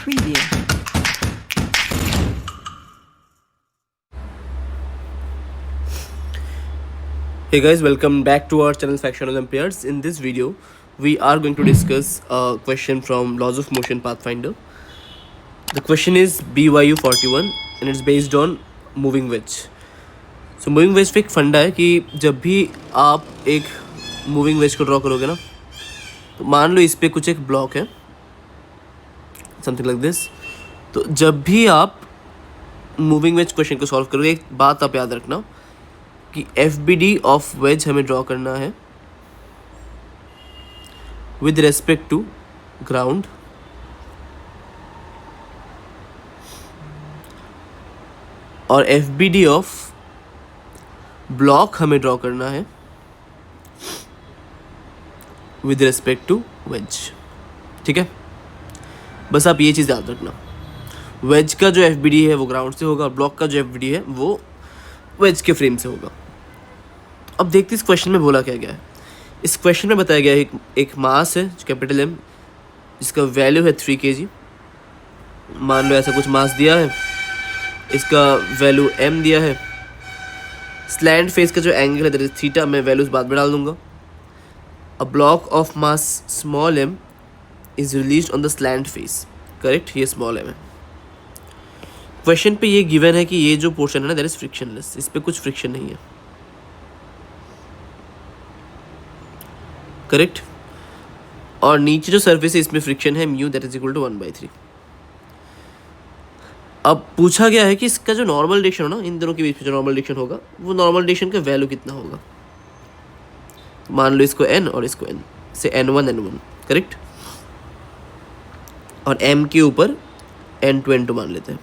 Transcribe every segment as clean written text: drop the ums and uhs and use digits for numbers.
Preview. Hey guys, welcome back to our channel Faction Olympiads. In this video, we are going to discuss a question from Laws of Motion Pathfinder. The question is BYU41 and it's based on moving wedge. So moving wedge पे एक फंडा है कि जब भी आप एक moving veg को ड्रॉ करोगे ना, तो मान लो इस पे कुछ एक ब्लॉक है, समथिंग लाइक दिस. तो जब भी आप मूविंग वेज क्वेश्चन को सॉल्व करोगे, एक बात आप याद रखना कि FBD ऑफ वेज हमें ड्रॉ करना है विद रेस्पेक्ट टू ग्राउंड और FBD ऑफ ब्लॉक हमें ड्रॉ करना है विद रेस्पेक्ट टू वेज. ठीक है, बस आप ये चीज़ याद रखना. वेज का जो FBD है वो ग्राउंड से होगा और ब्लॉक का जो FBD है वो वेज के फ्रेम से होगा. अब देखते इस क्वेश्चन में बोला क्या गया है. इस क्वेश्चन में बताया गया है एक मास है जो कैपिटल M, जिसका वैल्यू है 3 kg. मान लो ऐसा कुछ मास दिया है, इसका वैल्यू M दिया है. स्लैंट फेस का जो एंगल है दैट इज थीटा, मैं वैल्यूज बाद में डाल दूंगा. A block of mass small m is released on the slant face. Correct, ये स्मॉल m है. क्वेश्चन पे ये गिवन है कि ये जो पोर्शन है ना दैट इज फ्रिक्शनलेस, इस पे कुछ फ्रिक्शन नहीं है. करेक्ट, और नीचे जो सरफेस है इसमें फ्रिक्शन है mu that is equal to 1/3. अब पूछा गया है कि इसका जो नॉर्मल डायरेक्शन हो ना, इन दोनों के बीच में जो नॉर्मल डायरेक्शन होगा वो नॉर्मल डायरेक्शन का वैल्यू कितना होगा. मान लो इसको n और इसको n से n1 n1. करेक्ट, और m के ऊपर n2 n2 मान लेते हैं.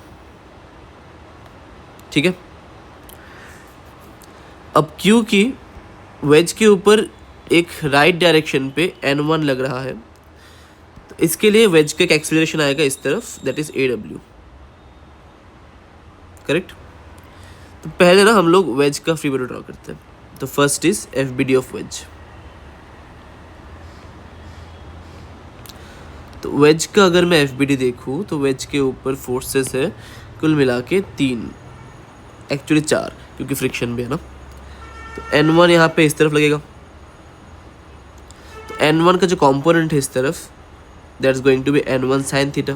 ठीक है, अब क्योंकि वेज के ऊपर एक राइट डायरेक्शन पे n1 लग रहा है, तो इसके लिए वेज का एक एक्सेलरेशन आएगा इस तरफ दैट इज AW. करेक्ट, तो पहले ना हम लोग वेज का फ्री बॉडी ड्रॉ करते हैं. तो first is FBD of ways. तो वेज का अगर मैं FBD देखूँ तो वेज के ऊपर फोर्सेस है कुल मिला के 3, एक्चुअली 4 क्योंकि फ्रिक्शन भी है ना. तो n1 यहाँ पे इस तरफ लगेगा. तो n1 का जो कंपोनेंट है इस तरफ that is going to be n1 sine theta,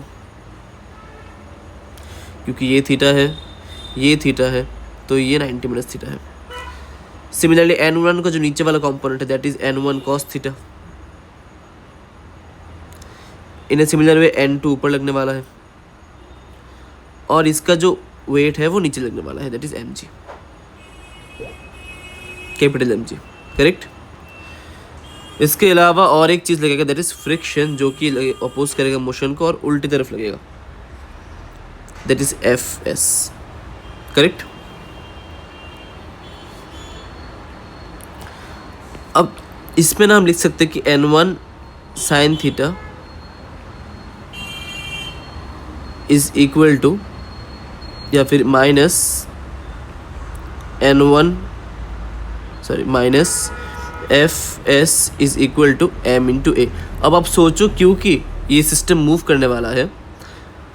क्योंकि ये थीटा है, ये थीटा है, तो ये 90 माइनस थीटा है. सिमिलरली n1 का जो नीचे वाला कंपोनेंट है that is n1 cos theta. In a similar way n2 ऊपर लगने वाला है और इसका जो वेट है वो नीचे लगने वाला है that is mg, capital mg. Correct, इसके अलावा और एक चीज़ लगेगा दैट इज फ्रिक्शन, जो कि अपोज करेगा मोशन को और उल्टी तरफ लगेगा दैट इज Fs. करेक्ट, अब इसमें ना हम लिख सकते हैं कि n1 sine theta is equal to या फिर minus Fs is equal to m into a. अब आप सोचो, क्योंकि ये सिस्टम मूव करने वाला है,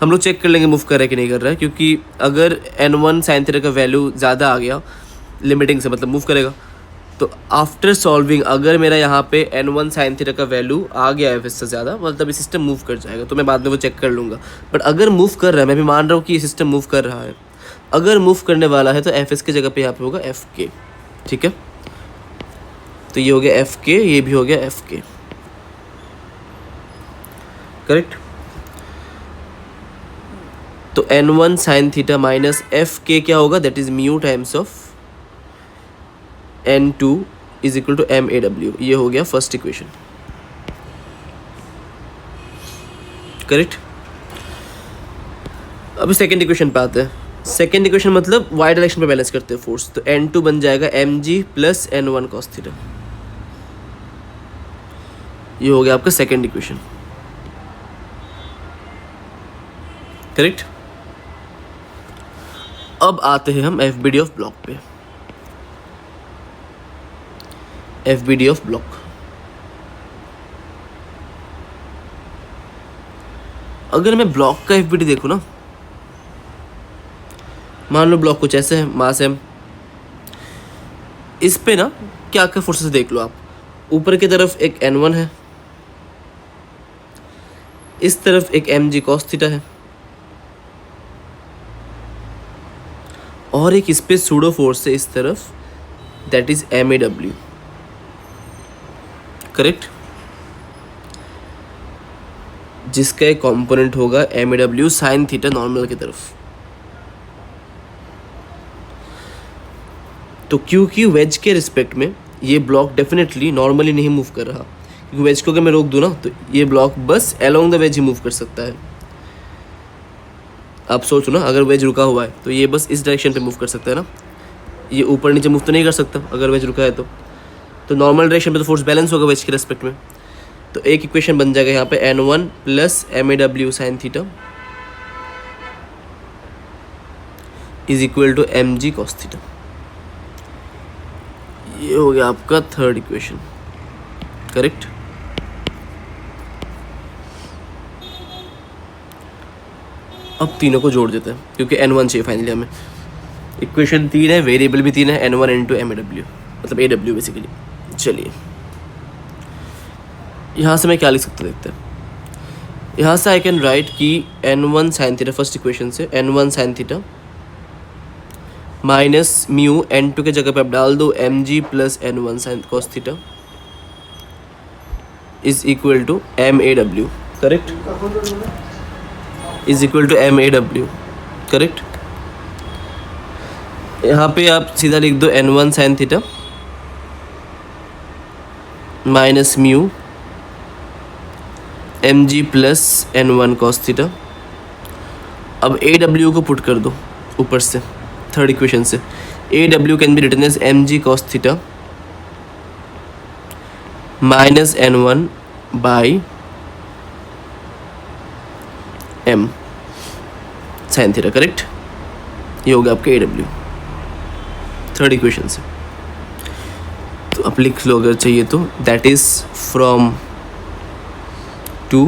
हम लोग चेक कर लेंगे मूव कर रहा है कि नहीं कर रहा है. क्योंकि अगर n1 साइन थीटा का वैल्यू ज़्यादा आ गया लिमिटिंग से, मतलब मूव करेगा. तो आफ्टर सॉल्विंग अगर मेरा यहाँ पे n1 साइन थीटा का वैल्यू आ गया है Fs से ज़्यादा, मतलब ये सिस्टम मूव कर जाएगा. तो मैं बाद में वो चेक कर लूँगा. बट अगर मूव कर रहा है, मैं भी मान रहा हूँ कि ये सिस्टम मूव कर रहा है, अगर मूव करने वाला है तो Fs की जगह पे यहाँ पे होगा Fk. ठीक है, तो ये हो गया Fk, ये भी हो गया Fk. करेक्ट, तो n1 sine theta minus Fk क्या होगा that is mu times of n2 is equal to MAW. ये हो गया फर्स्ट इक्वेशन. करेक्ट, अभी सेकेंड इक्वेशन पे आते हैं. सेकेंड इक्वेशन मतलब वाई डायरेक्शन पे बैलेंस करते हैं फोर्स. तो n2 बन जाएगा mg plus n1 cos theta. ये हो गया आपका सेकेंड इक्वेशन. करेक्ट, अब आते हैं हम FBD ऑफ ब्लॉक पे. FBD of block. अगर मैं ब्लॉक का एफ देखूँ ना, मान लो ब्लॉक कुछ ऐसे है, मास एम, इस पे ना क्या क्या फोर्सेस देख लो आप। ऊपर की तरफ एक N1 है, इस तरफ एक mg cos थीटा है, और एक इस पे सूडो फोर्स है इस तरफ, दैट इज MAW, करेक्ट, जिसका एक कंपोनेंट होगा MAW साइन थीटा नॉर्मल की तरफ। तो क्योंकि वेज के रिस्पेक्ट में ये ब्लॉक डेफिनेटली नॉर्मली नहीं मूव कर रहा, क्योंकि वेज को अगर मैं रोक दूँ ना तो ये ब्लॉक बस along the ways he move कर सकता है। आप सोचो ना, अगर वेज रुका हुआ है तो ये बस इस डायरेक्शन पे मूव कर सकता है ना, ये ऊपर नीचे मूव तो नहीं कर सकता अगर वेज रुका है तो नॉर्मल डायरेक्शन पे तो फोर्स बैलेंस होगा वेज के रेस्पेक्ट में। तो एक इक्वेशन बन जाएगा यहाँ पे N1 plus MAW sine theta is equal to mg cos theta. ये हो गया आपका थर्ड इक्वेशन, करेक्ट। अब तीनों को जोड़ देते हैं क्योंकि N1 चाहिए फाइनली हमें। इक्वेशन 3 है, वेरिएबल भी 3 है, N1 N2 MAW, मतलब AW बेसिकली। चलिए यहाँ से मैं क्या लिख सकता देखते हैं। यहाँ से आई कैन राइट कि N1 sine theta, first equation से N1 sine theta minus mu N2 के जगह पे आप डाल दो mg plus N1 sine cos theta is equal to MAW, correct, is equal to MAW, correct. यहाँ पे आप सीधा लिख दो N1 sine theta minus mu mg plus N1 cos theta. अब AW को पुट कर दो ऊपर से थर्ड इक्वेशन से। AW can be written as mg cos theta minus N1 by m sine theta, correct. ये हो गया आपका AW थर्ड इक्वेशन से। तो आप लिख लो अगर चाहिए तो, that is from 2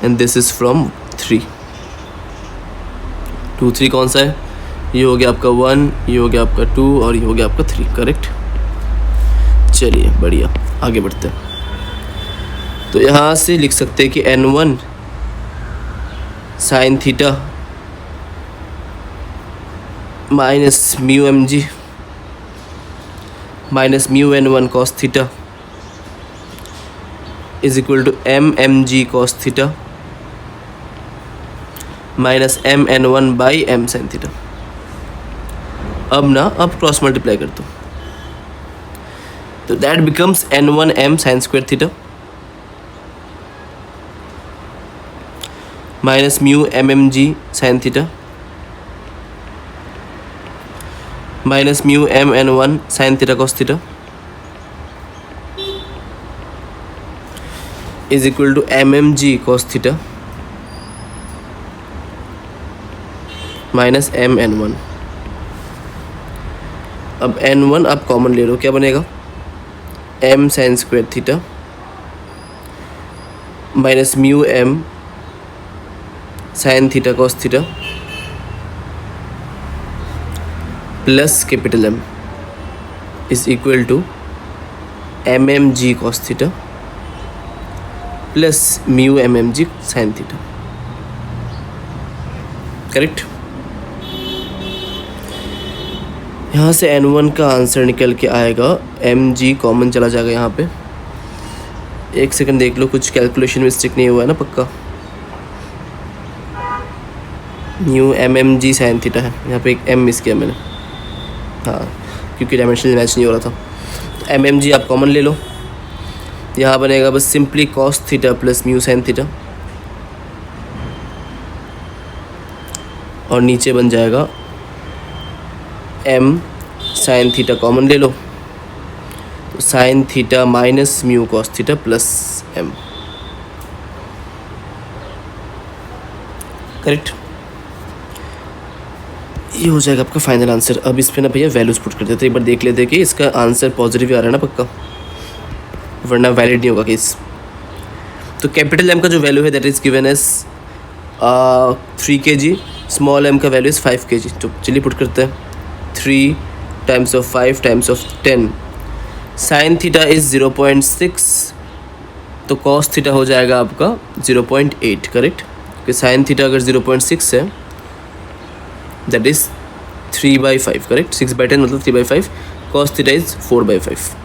and this is from 3। 2 3 कौन सा है? ये हो गया आपका 1, ये हो गया आपका 2 और ये हो गया आपका 3, करेक्ट। चलिए बढ़िया, आगे बढ़ते हैं। तो यहाँ से लिख सकते हैं कि N1 sine theta minus mu mg minus mu N1 cos theta is equal to mg cos theta minus MN1 by m sine theta. अब ना आप क्रॉस मल्टीप्लाई कर दो तो that becomes N1 m sine square theta minus mu mmg sine theta minus mu MN1 sine theta cos theta is equal to mmg cos theta minus MN1। अब N1 आप common ले लो, क्या बनेगा? m sine square theta minus mu m sine theta cos theta plus capital M is equal to mmg cos theta plus mu mmg sine theta, correct. यहाँ से N1 का answer निकल के आएगा, mg कॉमन चला जाएगा यहाँ पे। एक सेकंड देख लो, कुछ कैलकुलेशन मिस्टेक नहीं हुआ है ना पक्का। न्यू mmg साइन थीटा है, यहाँ पे एक m मिस किया मैंने, हाँ क्योंकि डायमेंशनल मैच नहीं हो रहा था। तो mmg आप कॉमन ले लो, यहाँ बनेगा बस simply cos theta plus mu sine theta और नीचे बन जाएगा m साइन थीटा कॉमन ले लो तो sign theta minus mu cos theta plus m, correct. ये हो जाएगा आपका फाइनल आंसर। अब इस पे ना भैया वैल्यूज पुट कर देते, एक बार देख लेते कि इसका आंसर पॉजिटिव आ रहा है ना पक्का, वरना वैलिड नहीं होगा केस। तो कैपिटल एम का जो वैल्यू है that is given as 3 kg, small M का वैल्यू इज़ 5 kg। तो चलिए पुट करते हैं 3 times of 5 times of 10। Sine theta is 0.6, तो कॉस थीटा हो जाएगा आपका 0.8, करेक्ट। कि साइन थीटा अगर 0.6 है दैट इज़ 3/5, करेक्ट। 6/10 मतलब 3/5। Cos theta is 4/5।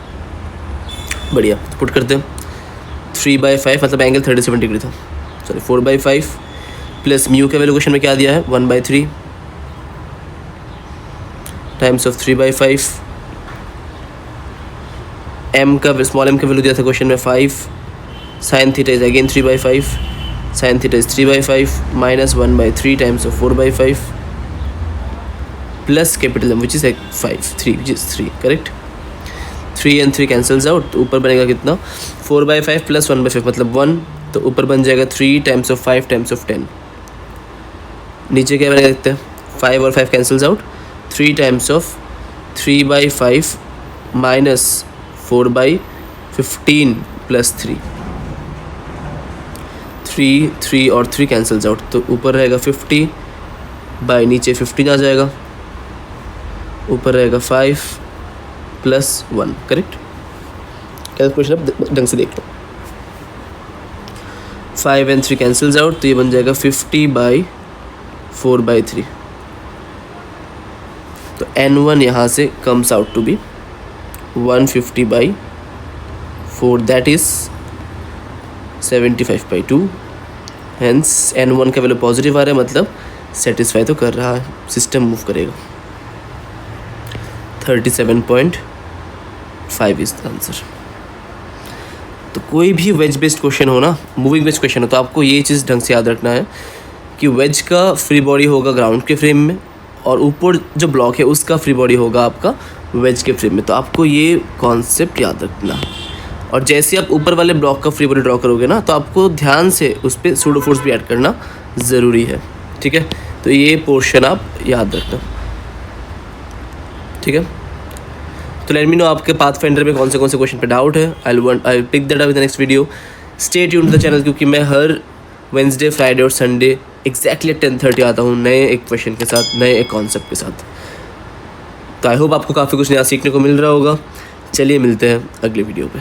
बढ़िया, तो पुट करते हैं 3/5 मतलब एंगल 37 डिग्री था, सॉरी 4/5 प्लस म्यू का वैल्यू क्वेश्चन में क्या दिया है 1/3 टाइम्स ऑफ 3/5। एम का स्मॉल एम का वैल्यू दिया था क्वेश्चन में 5। Sine theta is again 3/5, sine theta is 3/5 minus 1/3 times of 4/5 plus capital M which is 3 which is 3, correct. 3 and 3 cancels out, तो ऊपर बनेगा कितना 4/5 प्लस 1/5 मतलब 1, तो ऊपर बन जाएगा 3 टाइम्स ऑफ 5 टाइम्स ऑफ 10। नीचे क्या बनेगा देखते हैं, 5 और 5 cancels out, 3 times of 3/5 minus 4/15 plus 3 और 3 कैंसल्स आउट, तो ऊपर रहेगा 50 बाई नीचे 15 आ जाएगा, ऊपर रहेगा 5 प्लस 1, करेक्ट। कैलकुलेशन अब ढंग से देख लो। 5 and 3 कैंसल्स आउट, तो ये बन जाएगा 50/4/3। तो n1 यहाँ से comes out to be 150/4 that is 75/2। Hence n1 का वैल्यू पॉजिटिव आ रहा है, मतलब सेटिस्फाई तो कर रहा है, सिस्टम मूव करेगा। 37.5 इज द आंसर। तो कोई भी वेज बेस्ड क्वेश्चन हो ना, मूविंग वेज क्वेश्चन हो, तो आपको ये चीज़ ढंग से याद रखना है कि वेज का फ्री बॉडी होगा ग्राउंड के फ्रेम में, और ऊपर जो ब्लॉक है उसका फ्री बॉडी होगा आपका वेज के फ्रेम में। तो आपको ये कॉन्सेप्ट याद रखना। और जैसे आप ऊपर वाले ब्लॉक का फ्री बॉडी ड्रॉ करोगे ना, तो आपको ध्यान से उस पर सूडो फोर्स भी ऐड करना ज़रूरी है, ठीक है। तो ये पोर्शन आप याद रखना, ठीक है। तो लेट मी नो आपके पाथफाइंडर में कौन से क्वेश्चन पे डाउट है। I pick that up in the next video. Stay tuned to the channel, क्योंकि मैं हर वेंसडे, फ्राइडे और संडे एग्जैक्टली 10:30 आता हूँ नए एक क्वेश्चन के साथ, नए एक कॉन्सेप्ट के साथ। तो आई होप आपको काफ़ी कुछ नया सीखने को मिल रहा होगा। चलिए मिलते हैं अगले वीडियो पे।